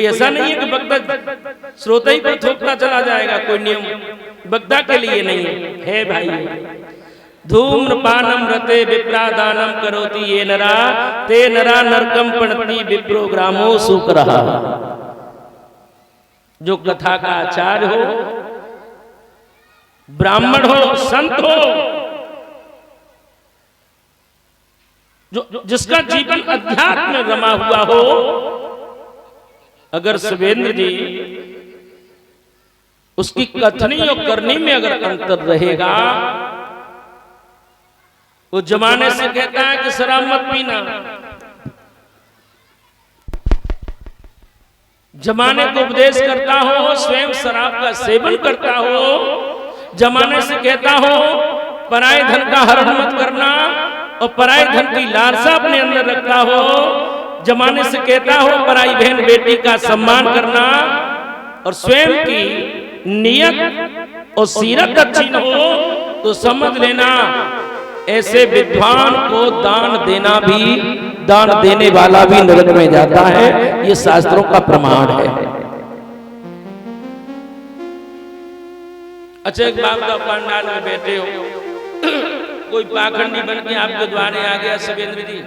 ऐसा नहीं है कि वक्ता श्रोता ही पर थोपता चला जाएगा, कोई नियम वक्ता के लिए नहीं है भाई। धूम्रपानम रते विप्रादानम करोति ये नरा ते नरा नरकम पणति विप्रोग्रामो सुकरः। जो कथा का आचार्य हो, ब्राह्मण हो, संत हो, जो जिसका जीवन अध्यात्म में रमा हुआ हो, अगर शिवेंद्र जी उसकी कथनी और करनी में अगर अंतर रहेगा, वो जमाने से कहता है कि शराब मत पीना, जमाने को उपदेश करता हो, स्वयं शराब का सेवन करता हो, जमाने से कहता हो पराये धन का हरण मत करना और पराये धन की लालसा अपने अंदर रखता हो, जमाने से कहता हो पराई बहन बेटी का सम्मान करना, और स्वयं की नियत और सीरत अच्छी न हो तो समझ लेना ऐसे विद्वान को दान देना भी, दान देने वाला भी नरक में जाता है। ये शास्त्रों का प्रमाण है। अच्छा, एक बाप का पंडाल में बैठे हो, कोई पाखंडी बन के आपके द्वारे आ गया, शिवेंद्र जी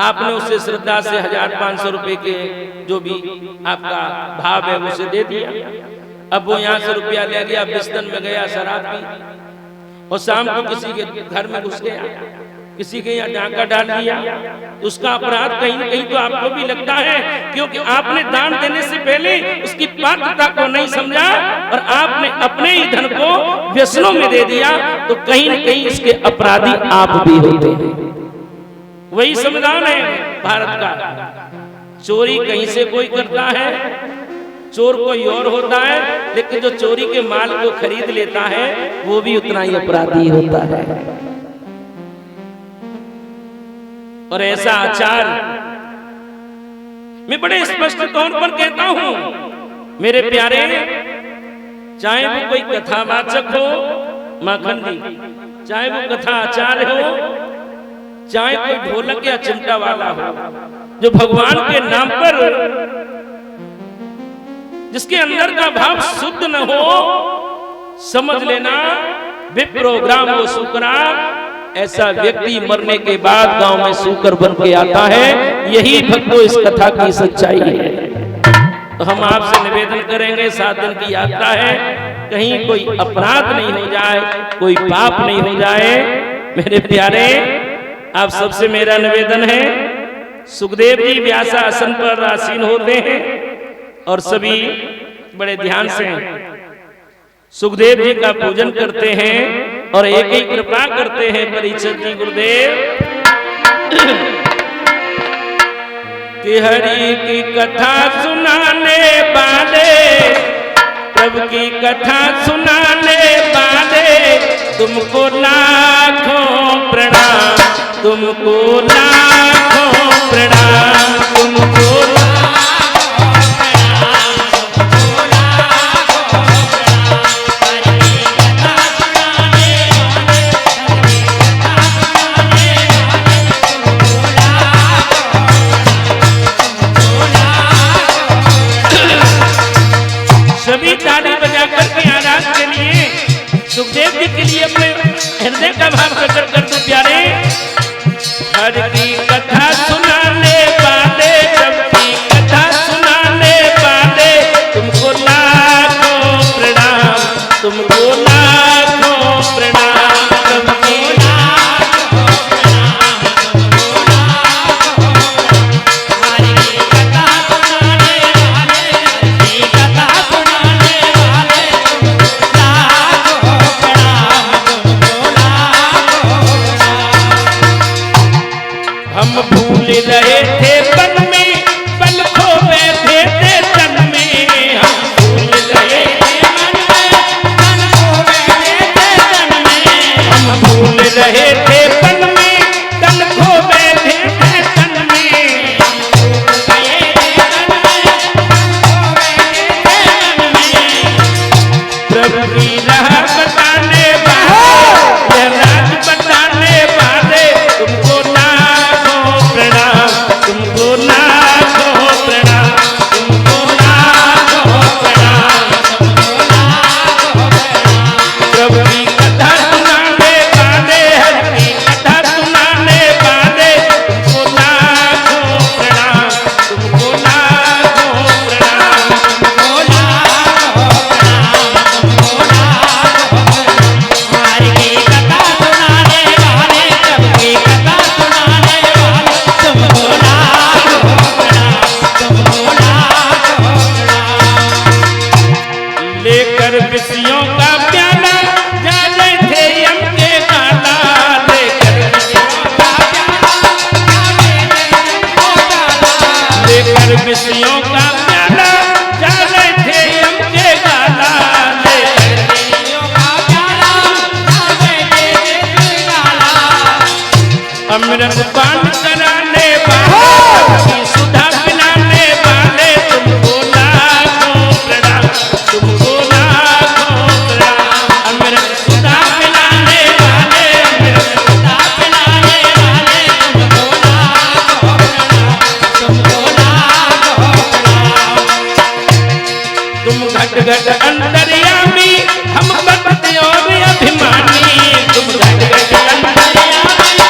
आपने उसे श्रद्धा से 1500 रुपए के जो भी आपका भाव है उसे दे दिया। अब वो यहाँ से रुपया ले गया, बिस्तर में गया, शराब पी, और शाम को किसी के घर में घुस गया, किसी के यहाँ डांका डाल दिया, उसका अपराध कहीं न कहीं तो आपको भी लगता है, क्योंकि आपने दान देने से पहले उसकी पात्रता को नहीं समझा और आपने अपने ही धन को व्यसनों में दे दिया, तो कहीं न कहीं इसके अपराधी आप भी होते हैं। वही संविधान है भारत का। चोरी कहीं से कोई करता है, चोर कोई और होता है, लेकिन जो चोरी के माल को खरीद लेता है वो भी उतना ही अपराधी होता है। और ऐसा आचार मैं बड़े स्पष्ट तौर पर कहता हूं मेरे प्यारे, चाहे वो कोई कथावाचक हो माखन जी, चाहे वो कथा आचार्य हो, चाहे कोई ढोलक या चिमटा वाला हो, जो भगवान के नाम पर जिसके अंदर का भाव शुद्ध न हो, समझ लेना विप्रोग्राम वो सूकरा। ऐसा व्यक्ति मरने के बाद गांव में सूकर बन के आता है। यही भक्तों इस कथा की सच्चाई है। तो हम आपसे निवेदन करेंगे, 7 दिन की यात्रा है, कहीं कोई अपराध नहीं हो जाए, कोई पाप नहीं हो जाए। मेरे प्यारे, आप सबसे मेरा निवेदन है, सुखदेव जी व्यासासन पर आसीन होते हैं और सभी बड़े ध्यान से सुखदेव जी का पूजन करते हैं और एक ही कृपा करते हैं परीक्षित जी गुरुदेव कि हरि की कथा सुनाने वाले, प्रभु की कथा सुनाने वाले, तुमको लाखों प्रणाम, तुमको लाखों प्रणाम, तुमको सभी ताली बजा करके आराध के लिए सुखदेव जी के लिए अपने हृदय का भाव प्रकट कर दो प्यारे। हर की कथा सुनाने वाले, सबकी कथा सुनाने वाले, तुमको लाखों प्रणाम, तुमको लाखों प्रणाम, तुमको लाखों प्रणाम, तुमको लाखों प्रणाम। हरि की कथा सुनाने वाले, हरि की कथा सुनाने वाले, तुमको लाखों प्रणाम, तुमको लाखों प्रणाम। हम भूल रहे थे बन में, बल खो बैठे थे तन में, हम भूल रहे थे मन में, बल खो बैठे थे तन में, हम भूल रहे थे बन में, तन खो बैठे थे तन में, हम भूल गए थे तन में, खो बैठे थे तन में। प्रभु की राह बताने वाले, यह राज बताने वाले, तुमको लाखों प्रणाम, हर विषयों का प्याला जाने थे हमके गाला ले अमृत पान कराने वाले सुधा पिलाने वाले तुमको लाखों प्रणाम तुमको लाखों प्रणाम अमृत सुधा पिलाने वाले अमृत सुधा पिलाने वाले तुमको लाखों प्रणाम तुमको लाखों प्रणाम तुम घट घट अंतर्यामी हम भक्त और अभिमानी तुम घट घट अंतर्यामी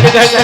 घट